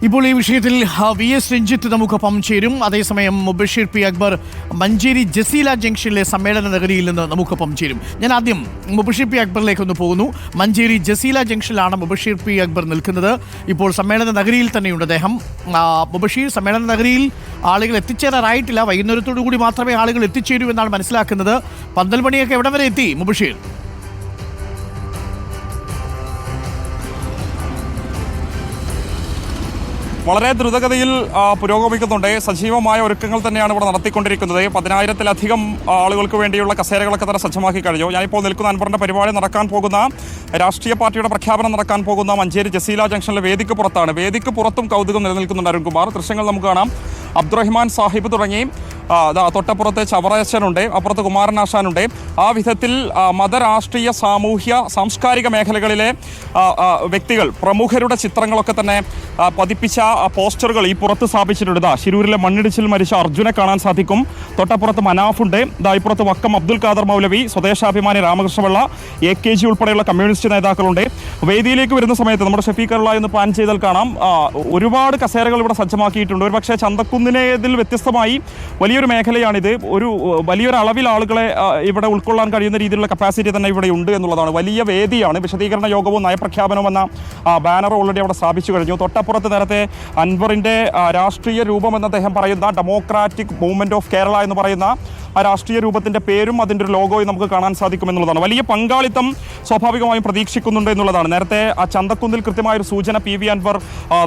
ഇപ്പോൾ ഈ വിഷയത്തിൽ VS രഞ്ജിത്ത് നമുക്കൊപ്പം ചേരും. അതേസമയം മുബഷീർ പി അക്ബർ മഞ്ചേരി ജസീല ജംഗ്ഷനിലെ സമ്മേളന നഗരിയിൽ നിന്ന് നമുക്കൊപ്പം ചേരും. ഞാൻ ആദ്യം മുബഷീർ പി അക്ബറിലേക്കൊന്ന് പോകുന്നു. മഞ്ചേരി ജസീല ജംഗ്ഷനിലാണ് മുബഷീർ പി അക്ബർ നിൽക്കുന്നത്. ഇപ്പോൾ സമ്മേളന നഗരിയിൽ തന്നെയുണ്ട് അദ്ദേഹം. മുബഷീർ, സമ്മേളന നഗരിയിൽ ആളുകൾ എത്തിച്ചേരാറായിട്ടില്ല. വൈകുന്നേരത്തോടു കൂടി മാത്രമേ ആളുകൾ എത്തിച്ചേരൂ എന്നാണ് മനസ്സിലാക്കുന്നത്. 12 മണിയൊക്കെ എവിടെ വരെ എത്തി മുബഷീർ? വളരെ ദ്രുതഗതിയിൽ പുരോഗമിക്കുന്നുണ്ട്. സജീവമായ ഒരുക്കങ്ങൾ തന്നെയാണ് ഇവിടെ നടത്തിക്കൊണ്ടിരിക്കുന്നത്. 10,000-ലധികം ആളുകൾക്ക് വേണ്ടിയുള്ള കസേരകളൊക്കെ തന്നെ സജ്ജമാക്കി കഴിഞ്ഞു. ഞാനിപ്പോൾ നിൽക്കുന്ന അൻവറിൻ്റെ പരിപാടി നടക്കാൻ പോകുന്ന, രാഷ്ട്രീയ പാർട്ടിയുടെ പ്രഖ്യാപനം നടക്കാൻ പോകുന്ന മഞ്ചേരി ജസീല ജംഗ്ഷനിലെ വേദിക്ക് പുറത്താണ്. വേദിക്ക് പുറത്തും കൗതുകം നിലനിൽക്കുന്നുണ്ട് അരുൺകുമാർ. ദൃശ്യങ്ങൾ നമുക്ക് കാണാം. അബ്ദുറഹിമാൻ സാഹിബ് തുടങ്ങി തൊട്ടപ്പുറത്ത് ചവറയച്ചനുണ്ട്, അപ്പുറത്ത് കുമാരനാശാനുണ്ട്. ആ വിധത്തിൽ മതരാഷ്ട്രീയ സാമൂഹ്യ സാംസ്കാരിക മേഖലകളിലെ വ്യക്തികൾ, പ്രമുഖരുടെ ചിത്രങ്ങളൊക്കെ തന്നെ പതിപ്പിച്ച പോസ്റ്ററുകൾ ഈ പുറത്ത് സ്ഥാപിച്ചിട്ടുണ്ട്. ശിരൂരിലെ മണ്ണിടിച്ചിൽ മരിച്ച അർജുനെ കാണാൻ സാധിക്കും. തൊട്ടപ്പുറത്ത് മനാഫുണ്ട്. ഇപ്പുറത്ത് വക്കം അബ്ദുൽ ഖാദർ മൗലവി, സ്വദേശാഭിമാനി രാമകൃഷ്ണപിള്ള, AKG ഉൾപ്പെടെയുള്ള കമ്മ്യൂണിസ്റ്റ് നേതാക്കളുണ്ട്. വേദിയിലേക്ക് വരുന്ന സമയത്ത് നമ്മുടെ ഷഫീഖറുള്ള എന്ന് പ്ലാൻ ചെയ്താൽ കാണാം ഒരുപാട് കസേരകൾ ഇവിടെ സജ്ജമാക്കിയിട്ടുണ്ട്. ഒരു പക്ഷേ ചന്തക്കുന്നിനേതിൽ വ്യത്യസ്തമായി വലിയൊരു മേഖലയാണിത്. ഒരു വലിയൊരു അളവിൽ ആളുകളെ ഇവിടെ ഉൾക്കൊള്ളാൻ കഴിയുന്ന രീതിയിലുള്ള കപ്പാസിറ്റി തന്നെ ഇവിടെ ഉണ്ട് എന്നുള്ളതാണ്. വലിയ വേദിയാണ്. വിശദീകരണ യോഗവും നയപ്രഖ്യാപനവും എന്ന ബാനർ ഓൾറെഡി അവിടെ സ്ഥാപിച്ചു കഴിഞ്ഞു. തൊട്ടപ്പുറത്ത് നേരത്തെ അൻവറിൻ്റെ രാഷ്ട്രീയ രൂപം എന്ന് അദ്ദേഹം പറയുന്ന ഡെമോക്രാറ്റിക് മൂവ്മെൻറ്റ് ഓഫ് കേരള എന്ന് പറയുന്ന ആ രാഷ്ട്രീയ രൂപത്തിൻ്റെ പേരും അതിൻ്റെ ഒരു ലോഗോയും നമുക്ക് കാണാൻ സാധിക്കുമെന്നുള്ളതാണ്. വലിയ പങ്കാളിത്തം സ്വാഭാവികമായും പ്രതീക്ഷിക്കുന്നുണ്ട് എന്നുള്ളതാണ്. നേരത്തെ ആ ചന്തക്കുന്നിൽ കൃത്യമായൊരു സൂചന PV അൻവർ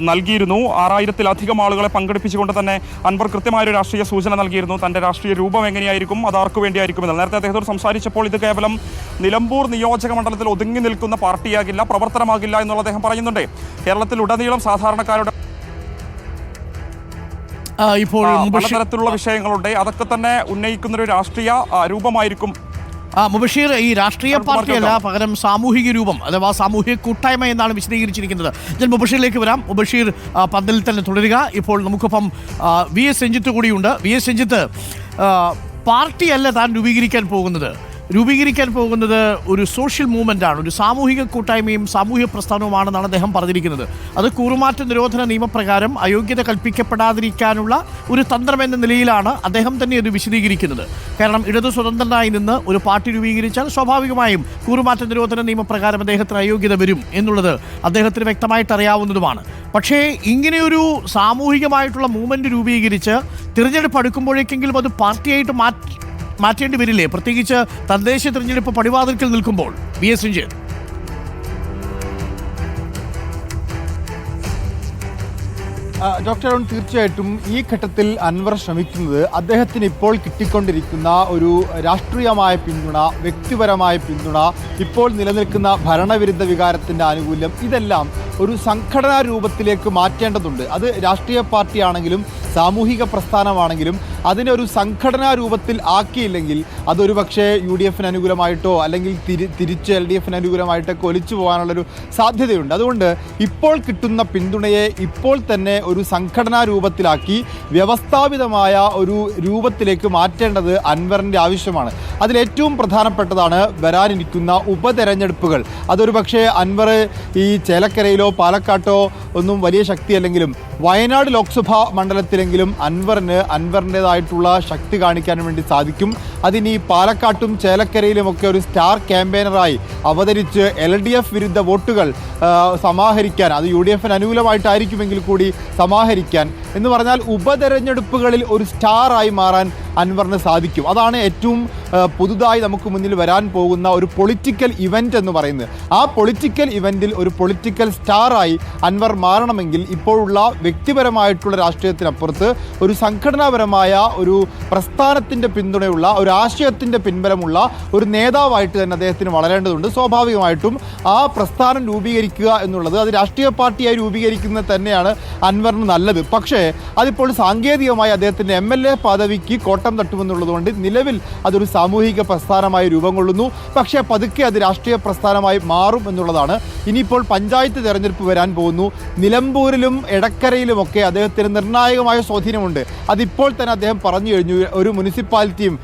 നൽകിയിരുന്നു. 6000-ലധികം ആളുകളെ പങ്കെടുപ്പിച്ചുകൊണ്ട് തന്നെ അൻവർ കൃത്യമായൊരു രാഷ്ട്രീയ സൂചന നൽകിയിരുന്നു. തൻ്റെ രാഷ്ട്രീയ രൂപം എങ്ങനെയായിരിക്കും, അത് ആർക്ക് വേണ്ടിയായിരിക്കും എന്നാൽ നേരത്തെ അദ്ദേഹത്തോട് സംസാരിച്ചപ്പോൾ ഇത് കേവലം നിലമ്പൂർ നിയോജക മണ്ഡലത്തിൽ ഒതുങ്ങി നിൽക്കുന്ന പാർട്ടിയാകില്ല, പ്രവർത്തനമാകില്ല എന്നുള്ള അദ്ദേഹം പറയുന്നുണ്ട്. കേരളത്തിലുടനീളം സാധാരണക്കാരുടെ ഇപ്പോൾ പലതരത്തിലുള്ള വിഷയങ്ങളുണ്ട്. അതൊക്കെ തന്നെ ഉന്നയിക്കുന്ന ഒരു രാഷ്ട്രീയ രൂപമായിരിക്കും. മുബഷീർ, ഈ രാഷ്ട്രീയ പാർട്ടിയല്ല, പകരം സാമൂഹിക രൂപം അഥവാ സാമൂഹിക കൂട്ടായ്മ എന്നാണ് വിശദീകരിച്ചിരിക്കുന്നത്. ഞാൻ മുബഷീറിലേക്ക് വരാം. മുബഷീർ പന്തലിൽ തന്നെ തുടരുക. ഇപ്പോൾ നമുക്കൊപ്പം VS രഞ്ജിത്ത് കൂടിയുണ്ട്. VS രഞ്ജിത്ത്, പാർട്ടിയല്ല താൻ രൂപീകരിക്കാൻ പോകുന്നത് ഒരു സോഷ്യൽ മൂവ്മെൻ്റ് ആണ്, ഒരു സാമൂഹിക കൂട്ടായ്മയും സാമൂഹിക പ്രസ്ഥാനവുമാണെന്നാണ് അദ്ദേഹം പറഞ്ഞിരിക്കുന്നത്. അത് കൂറുമാറ്റ നിരോധന നിയമപ്രകാരം അയോഗ്യത കൽപ്പിക്കപ്പെടാതിരിക്കാനുള്ള ഒരു തന്ത്രം എന്ന നിലയിലാണ് അദ്ദേഹം തന്നെ ഇത് വിശദീകരിക്കുന്നത്. കാരണം ഇടതു സ്വതന്ത്രനായി നിന്ന് ഒരു പാർട്ടി രൂപീകരിച്ചാൽ സ്വാഭാവികമായും കൂറുമാറ്റ നിരോധന നിയമപ്രകാരം അദ്ദേഹത്തിന് അയോഗ്യത വരും എന്നുള്ളത് അദ്ദേഹത്തിന് വ്യക്തമായിട്ട് അറിയാവുന്നതുമാണ്. പക്ഷേ ഇങ്ങനെയൊരു സാമൂഹികമായിട്ടുള്ള മൂവ്മെൻറ്റ് രൂപീകരിച്ച് തിരഞ്ഞെടുപ്പ് അടുക്കുമ്പോഴേക്കെങ്കിലും അത് പാർട്ടിയായിട്ട് മാറ്റേണ്ടി വരില്ലേ, പ്രത്യേകിച്ച് തദ്ദേശ തിരഞ്ഞെടുപ്പ് പടിവാതിൽക്കൽ നിൽക്കുമ്പോൾ? VS രഞ്ജിത്ത്. ഡോക്ടർ അരുൺ, തീർച്ചയായിട്ടും ഈ ഘട്ടത്തിൽ അൻവർ ശ്രമിക്കുന്നത് അദ്ദേഹത്തിന് ഇപ്പോൾ കിട്ടിക്കൊണ്ടിരിക്കുന്ന ഒരു രാഷ്ട്രീയമായ പിന്തുണ, വ്യക്തിപരമായ പിന്തുണ, ഇപ്പോൾ നിലനിൽക്കുന്ന ഭരണവിരുദ്ധ വികാരത്തിൻ്റെ ആനുകൂല്യം, ഇതെല്ലാം ഒരു സംഘടനാ രൂപത്തിലേക്ക് മാറ്റേണ്ടതുണ്ട്. അത് രാഷ്ട്രീയ പാർട്ടിയാണെങ്കിലും സാമൂഹിക പ്രസ്ഥാനമാണെങ്കിലും അതിനെ ഒരു സംഘടനാ രൂപത്തിൽ ആക്കിയില്ലെങ്കിൽ അതൊരു പക്ഷേ UDFന് അനുകൂലമായിട്ടോ അല്ലെങ്കിൽ തിരിച്ച് LDFന് അനുകൂലമായിട്ടൊക്കെ ഒലിച്ചു പോകാനുള്ളൊരു സാധ്യതയുണ്ട്. അതുകൊണ്ട് ഇപ്പോൾ കിട്ടുന്ന പിന്തുണയെ ഇപ്പോൾ തന്നെ ഒരു സംഘടനാ രൂപത്തിലാക്കി വ്യവസ്ഥാപിതമായ ഒരു രൂപത്തിലേക്ക് മാറ്റേണ്ടത് അൻവറിൻ്റെ ആവശ്യമാണ്. അതിലേറ്റവും പ്രധാനപ്പെട്ടതാണ് വരാനിരിക്കുന്ന ഉപതെരഞ്ഞെടുപ്പുകൾ. അതൊരു പക്ഷേ അൻവർ ഈ ചേലക്കരയിലോ പാലക്കാട്ടോ ഒന്നും വലിയ ശക്തിയല്ലെങ്കിലും വയനാട് ലോക്സഭാ മണ്ഡലത്തിലെങ്കിലും അൻവറിൻ്റേതായിട്ടുള്ള ശക്തി കാണിക്കാൻ വേണ്ടി സാധിക്കും. അതിനി പാലക്കാട്ടും ചേലക്കരയിലുമൊക്കെ ഒരു സ്റ്റാർ ക്യാമ്പയിനറായി അവതരിച്ച് LDF വിരുദ്ധ വോട്ടുകൾ സമാഹരിക്കാൻ, അത് UDFന് അനുകൂലമായിട്ടായിരിക്കുമെങ്കിൽ കൂടി സമാഹരിക്കാൻ എന്ന് പറഞ്ഞാൽ ഉപതെരഞ്ഞെടുപ്പുകളിൽ ഒരു സ്റ്റാറായി മാറാൻ അൻവറിന് സാധിക്കും. അതാണ് ഏറ്റവും പുതുതായി നമുക്ക് മുന്നിൽ വരാൻ പോകുന്ന ഒരു പൊളിറ്റിക്കൽ ഇവൻ്റ് എന്ന് പറയുന്നത്. ആ പൊളിറ്റിക്കൽ ഇവൻറ്റിൽ ഒരു പൊളിറ്റിക്കൽ സ്റ്റാറായി അൻവർ മാറണമെങ്കിൽ ഇപ്പോഴുള്ള വ്യക്തിപരമായിട്ടുള്ള രാഷ്ട്രീയത്തിനപ്പുറത്ത് ഒരു സംഘടനാപരമായ ഒരു പ്രസ്ഥാനത്തിൻ്റെ പിന്തുണയുള്ള, ഒരു ആശയത്തിൻ്റെ പിൻബലമുള്ള ഒരു നേതാവായിട്ട് തന്നെ അദ്ദേഹത്തിന് വളരേണ്ടതുണ്ട്. സ്വാഭാവികമായിട്ടും ആ പ്രസ്ഥാനം രൂപീകരിക്കുക എന്നുള്ളത്, അത് രാഷ്ട്രീയ പാർട്ടിയായി രൂപീകരിക്കുന്നത് തന്നെയാണ് അൻവറിന് നല്ലത്. പക്ഷേ അതിപ്പോൾ സാങ്കേതികമായി അദ്ദേഹത്തിൻ്റെ MLA പദവിക്ക് കോട്ടം തട്ടുമെന്നുള്ളതുകൊണ്ട് നിലവിൽ അതൊരു സാമൂഹിക പ്രസ്ഥാനമായി രൂപം കൊള്ളുന്നു. പക്ഷേ പതുക്കെ അത് രാഷ്ട്രീയ പ്രസ്ഥാനമായി മാറും എന്നുള്ളതാണ്. ഇനിയിപ്പോൾ പഞ്ചായത്ത് തെരഞ്ഞെടുപ്പ് വരാൻ പോകുന്നു. നിലമ്പൂരിലും എടക്കരയിലുമൊക്കെ അദ്ദേഹത്തിന് നിർണായകമായ സ്വാധീനമുണ്ട്. അതിപ്പോൾ തന്നെ അദ്ദേഹം പറഞ്ഞു കഴിഞ്ഞു. ഒരു മുനിസിപ്പാലിറ്റിയും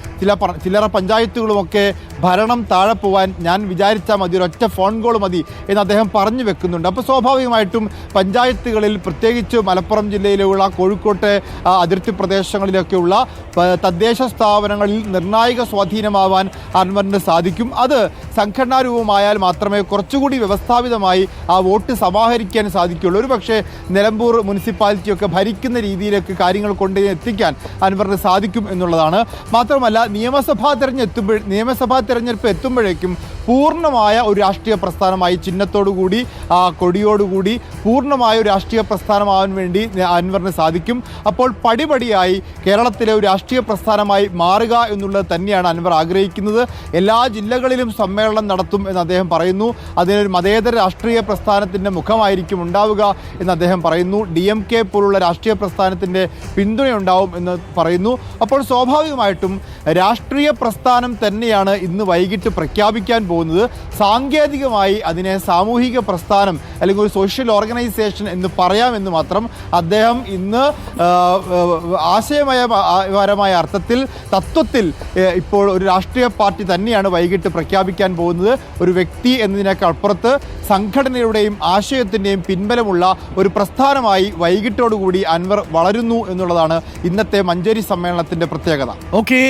ചില്ലറ പഞ്ചായത്തുകളുമൊക്കെ ഭരണം താഴെ പോവാൻ ഞാൻ വിചാരിച്ചാൽ മതി, ഒരൊറ്റ ഫോൺ കോൾ മതി എന്ന് അദ്ദേഹം പറഞ്ഞു വെക്കുന്നുണ്ട്. അപ്പോൾ സ്വാഭാവികമായിട്ടും പഞ്ചായത്തുകളിൽ, പ്രത്യേകിച്ച് മലപ്പുറം ജില്ലയിലുള്ള കോഴിക്കോട്ടെ അതിർത്തി പ്രദേശങ്ങളിലൊക്കെയുള്ള തദ്ദേശ സ്ഥാപനങ്ങളിൽ നിർണായക സ്വാധീനമാവാൻ അൻവറിന് സാധിക്കും. അത് സംഘടനാ രൂപമായാൽ മാത്രമേ കുറച്ചുകൂടി വ്യവസ്ഥാപിതമായി ആ വോട്ട് സമാഹരിക്കാൻ സാധിക്കുകയുള്ളൂ. ഒരു പക്ഷേ നിലമ്പൂർ മുനിസിപ്പാലിറ്റിയൊക്കെ ഭരിക്കുന്ന രീതിയിലേക്ക് കാര്യങ്ങൾ കൊണ്ട് എത്തിക്കാൻ അൻവറിന് സാധിക്കും എന്നുള്ളതാണ്. മാത്രമല്ല നിയമസഭാ തെരഞ്ഞെടുപ്പ് എത്തുമ്പോഴേക്കും പൂർണ്ണമായ ഒരു രാഷ്ട്രീയ പ്രസ്ഥാനമായി, ചിഹ്നത്തോടുകൂടി കൊടിയോടുകൂടി പൂർണ്ണമായ ഒരു രാഷ്ട്രീയ പ്രസ്ഥാനമാവാൻ വേണ്ടി അൻവറിന് സാധിക്കും. അപ്പോൾ പടിപടിയായി കേരളത്തിലെ ഒരു രാഷ്ട്രീയ പ്രസ്ഥാനമായി മാറുക എന്നുള്ളത് തന്നെയാണ് അൻവർ ആഗ്രഹിക്കുന്നത്. എല്ലാ ജില്ലകളിലും സമ്മേളനം നടത്തും എന്ന് അദ്ദേഹം പറയുന്നു. അതിനൊരു മതേതര രാഷ്ട്രീയ പ്രസ്ഥാനത്തിൻ്റെ മുഖമായിരിക്കും ഉണ്ടാവുക എന്ന് അദ്ദേഹം പറയുന്നു. DMK പോലുള്ള രാഷ്ട്രീയ പ്രസ്ഥാനത്തിൻ്റെ പിന്തുണയുണ്ടാവും എന്ന് പറയുന്നു. അപ്പോൾ സ്വാഭാവികമായിട്ടും രാഷ്ട്രീയ പ്രസ്ഥാനം തന്നെയാണ് ഇന്ന് വൈകിട്ട് പ്രഖ്യാപിക്കാൻ പോകുന്നത്. സാങ്കേതികമായി അതിനെ സാമൂഹിക പ്രസ്ഥാനം അല്ലെങ്കിൽ ഒരു സോഷ്യൽ ഓർഗനൈസേഷൻ എന്ന് പറയാമെന്ന് മാത്രം. അദ്ദേഹം ഇന്ന് ആശയപരമായ അർത്ഥത്തിൽ, തത്വത്തിൽ ഇപ്പോൾ ഒരു രാഷ്ട്രീയ പാർട്ടി തന്നെയാണ് വൈകിട്ട് പ്രഖ്യാപിക്കാൻ പോകുന്നത്. ഒരു വ്യക്തി എന്നതിനേക്കാൾ അപ്പുറത്ത് സംഘടനയുടെയും ആശയത്തിൻ്റെയും പിൻബലമുള്ള ഒരു പ്രസ്ഥാനമായി വൈകിട്ടോടുകൂടി അൻവർ വളരുന്നു എന്നുള്ളതാണ് ഇന്നത്തെ മഞ്ചേരി സമ്മേളനത്തിൻ്റെ പ്രത്യേകത. ഓക്കെ.